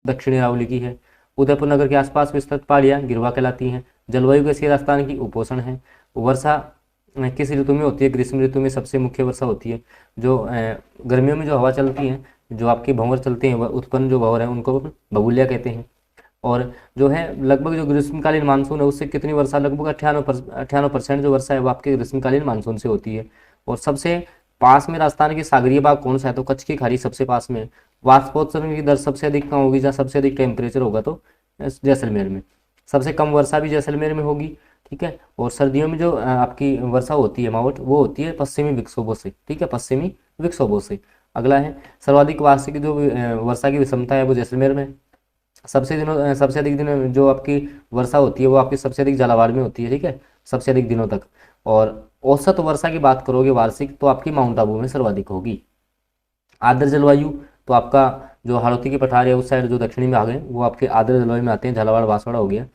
दक्षिणी अरावली की है। उदयपुर नगर के आसपास विस्तृत पहाड़ियाँ गिरवा कहलाती हैं। जलवायु कैसी है राजस्थान की? उपोष्ण है। वर्षा किस ऋतु में होती है? ग्रीष्म ऋतु में सबसे मुख्य वर्षा होती है। जो गर्मियों में जो हवा चलती है, जो आपकी भंवर चलती है, वह उत्पन्न जो भंवर है उनको बगुलिया कहते हैं। और जो है लगभग जो ग्रीष्मकालीन मानसून है उससे कितनी वर्षा, लगभग 98% जो वर्षा है वो आपके ग्रीष्मकालीन मानसून से होती है। और सबसे पास में राजस्थान की सागरीय भाग कौन सा है? तो कच्छ की खाड़ी सबसे पास में है। वाष्पोत्सर्जन की दर सबसे अधिक कहाँ होगी? जहाँ सबसे अधिक टेम्परेचर होगा तो जैसलमेर में। सबसे कम वर्षा भी जैसलमेर में होगी। ठीक है। और सर्दियों में जो आपकी वर्षा होती है मावट, वो होती है पश्चिमी विक्षोभों से। ठीक है, पश्चिमी विक्षोभों से। अगला है सर्वाधिक वार्षिक जो वर्षा की विषमता है वो जैसलमेर में। सबसे अधिक दिन जो आपकी वर्षा होती है वो आपकी सबसे अधिक झालावाड़ में होती है। ठीक है, सबसे अधिक दिनों तक। और औसत वर्षा की बात करोगे वार्षिक, तो आपकी माउंट आबू में सर्वाधिक होगी। आर्द्र जलवायु, तो आपका जो हाड़ौती की पठार है उस साइड जो दक्षिणी में आ गए वो आपके आर्द्र जलवायु में आते हैं, झालावाड़ बांसवाड़ा हो गया।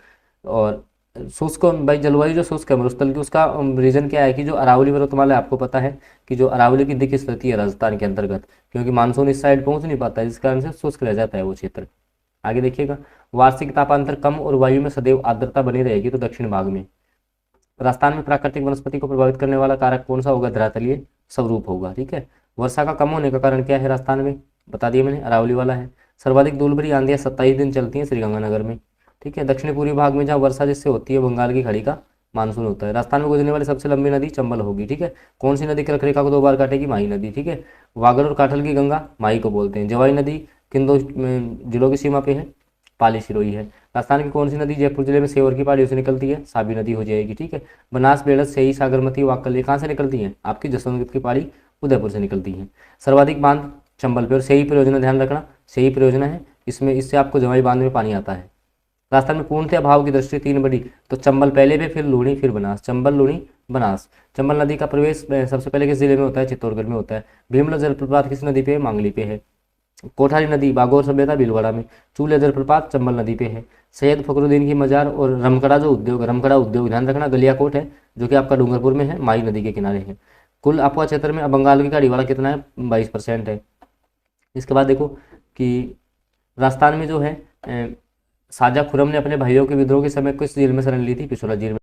और शुष्क भाई जलवायु जो शुष्क है मरुस्थल की, उसका रीजन क्या है कि जो अरावली पर्वतमाला, आपको पता है कि जो अरावली की दिक् स्थिति है राजस्थान के अंतर्गत, क्योंकि मानसून इस साइड पहुंच नहीं पाता है, जिस कारण से शुष्क रह जाता है वो क्षेत्र। आगे देखिएगा, वार्षिक तापांतर कम और वायु में सदैव आर्द्रता बनी रहेगी, तो दक्षिण भाग में। राजस्थान में प्राकृतिक वनस्पति को प्रभावित करने वाला कारक कौन सा होगा? धरातलीय स्वरूप होगा। ठीक है। वर्षा का कम होने का कारण क्या है राजस्थान में? बता दिया मैंने, अरावली वाला है। सर्वाधिक धूलभरी आंधियां 27 दिन चलती हैं श्रीगंगानगर में। ठीक है। दक्षिण पूर्वी भाग में जहाँ वर्षा जिससे होती है बंगाल की खाड़ी का मानसून होता है। राजस्थान में गुजरने वाली सबसे लंबी नदी चंबल होगी। ठीक है। कौन सी नदी कर्क रेखा को 2 बार काटेगी? माही नदी। ठीक है। वागड़ और काठल की गंगा माही को बोलते हैं। जवाई नदी किन 2 जिलों की सीमा पे है? पाली सिरोही है। राजस्थान की कौन सी नदी जयपुर जिले में सेवर की पहाड़ियों से निकलती है? साबी नदी हो जाएगी। ठीक है। बनास, बेड़स, सही, सागरमती, वाकल, ये कहाँ से निकलती हैं? आपकी जसवंत की पहाड़ी उदयपुर से निकलती हैं। सर्वाधिक बांध चंबल पे, और सही परियोजना ध्यान रखना, सही परियोजना है इसमें, इससे आपको जवाई बांध में पानी आता है। राजस्थान में पूर्णतः भाव की दृष्टि 3 बड़ी, तो चंबल पहले पे, फिर लूणी, फिर बनास। चंबल, लूणी, बनास। चंबल नदी का प्रवेश सबसे पहले किस जिले में होता है? चित्तौड़गढ़ में होता है। भीमला जलप्रपात किस नदी पे है? मांगली पे है। कोठारी नदी बागोर सभ्यता भीलवाड़ा में। चूले जलप्रपात चंबल नदी पे है। सैयद फखरुद्दीन की मजार और रमकड़ा जो उद्योग, रमकड़ा उद्योग ध्यान रखना, गलियाकोट है जो कि आपका डूंगरपुर में है, माई नदी के किनारे है। कुल आपका क्षेत्र में बंगाल की खाड़ी वाला कितना है? 22% है। इसके बाद देखो कि राजस्थान में जो है शाहजहाँ खुर्रम ने अपने भाइयों के विद्रोह के समय किस जेल में शरण ली थी? पिछोला जेल में।